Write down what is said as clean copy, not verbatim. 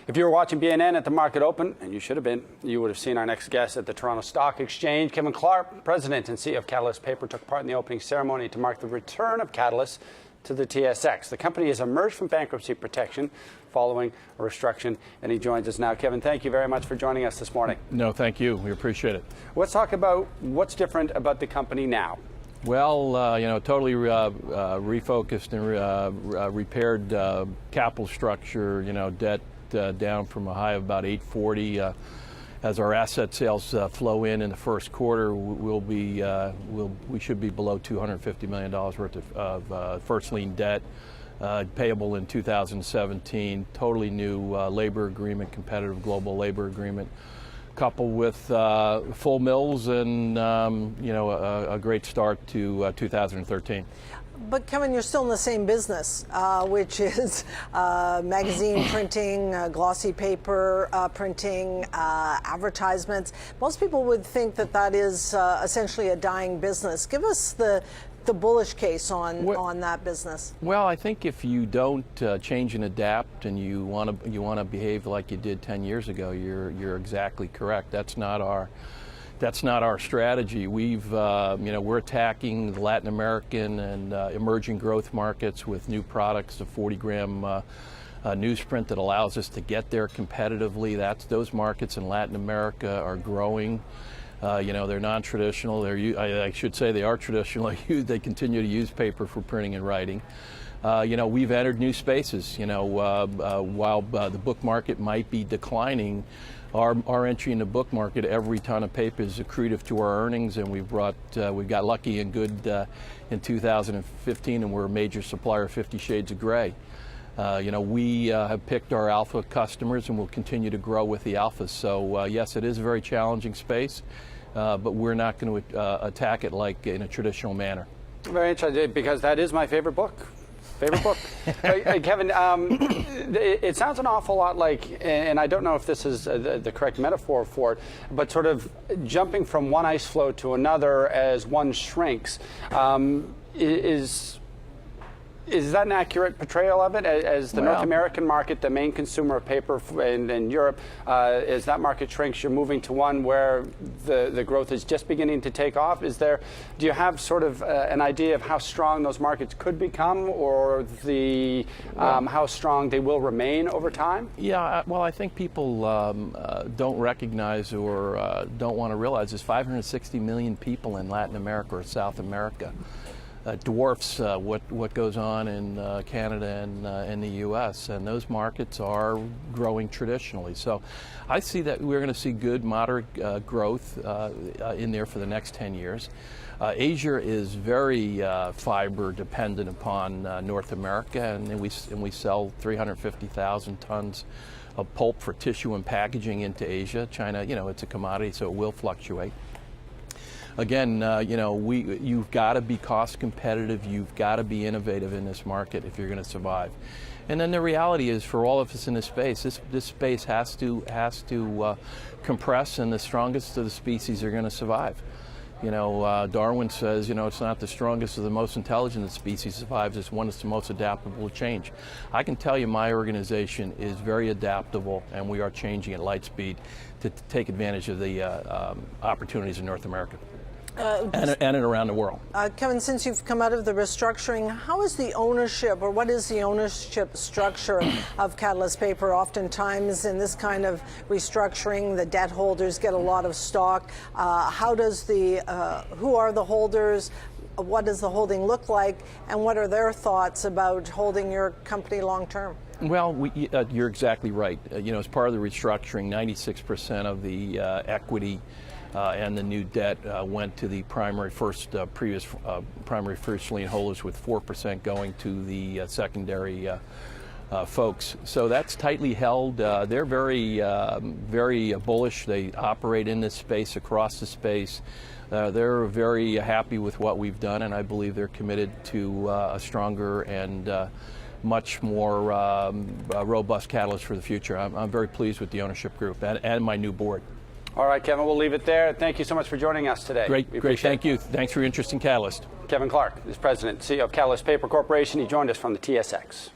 If you were watching BNN at the market open, and you should have been, you would have seen our next guest at the Toronto Stock Exchange. Kevin Clark, President and CEO of Catalyst Paper, took part in the opening ceremony to mark the return of Catalyst to the TSX. The company has emerged from bankruptcy protection following a restructuring, and he joins us now. Kevin, thank you very much for joining us this morning. No, thank you. We appreciate it. Let's talk about what's different about the company now. Well, totally refocused and repaired capital structure, debt down from a high of about $840. As our asset sales flow in the first quarter, we should be below $250 million worth of first lien debt payable in 2017. Totally new labor agreement, competitive global labor agreement, coupled with full mills and a great start to 2013. But Kevin, you're still in the same business, which is magazine printing, glossy paper printing, advertisements. Most people would think that that is essentially a dying business. Give us the bullish case on that business. Well, I think if you don't change and adapt, and you want to behave like you did 10 years ago, you're exactly correct. That's not our strategy. We're attacking the Latin American and emerging growth markets with new products, a 40-gram newsprint that allows us to get there competitively. Those markets in Latin America are growing. They're non-traditional. I should say they are traditional. They continue to use paper for printing and writing. We've entered new spaces. While the book market might be declining, our entry in the book market, every ton of paper is accretive to our earnings, and we've got lucky and good in 2015, and we're a major supplier of 50 Shades of Gray. We have picked our alpha customers, and we'll continue to grow with the alphas. So yes, it is a very challenging space, but we're not going to attack it like in a traditional manner. Very interesting, because that is my favorite book. Kevin, it sounds an awful lot like, and I don't know if this is the correct metaphor for it, but sort of jumping from one ice floe to another as one shrinks. Is that an accurate portrayal of it? As the North American market, the main consumer of paper in Europe, as that market shrinks, you're moving to one where the growth is just beginning to take off. Do you have sort of an idea of how strong those markets could become, or how strong they will remain over time? Yeah, well, I think people don't recognize or don't want to realize there's 560 million people in Latin America or South America. Dwarfs what goes on in Canada and the U.S., and those markets are growing traditionally. So I see that we're going to see good, moderate growth in there for the next 10 years. Asia is very fiber dependent upon North America, and we sell 350,000 tons of pulp for tissue and packaging into Asia. China, it's a commodity, so it will fluctuate. Again, you've got to be cost competitive. You've got to be innovative in this market if you're going to survive. And then the reality is, for all of us in this space, this space has to compress, and the strongest of the species are going to survive. Darwin says, it's not the strongest or the most intelligent species survives, it's one that's the most adaptable to change. I can tell you my organization is very adaptable, and we are changing at light speed to take advantage of the opportunities in North America. And around the world. Kevin, since you've come out of the restructuring, how is the ownership, or what is the ownership structure of Catalyst Paper? Oftentimes in this kind of restructuring, the debt holders get a lot of stock. Who are the holders? What does the holding look like? And what are their thoughts about holding your company long term? Well, you're exactly right. As part of the restructuring, 96% of the equity and the new debt went to the primary first lien holders, with 4% going to the secondary folks. So that's tightly held. They're very bullish. They operate in this space, across the space. They're very happy with what we've done, and I believe they're committed to a stronger and much more robust Catalyst for the future. I'm very pleased with the ownership group and my new board. All right, Kevin, we'll leave it there. Thank you so much for joining us today. Great. Thank you. Thanks for your interest in Catalyst. Kevin Clark is President and CEO of Catalyst Paper Corporation. He joined us from the TSX.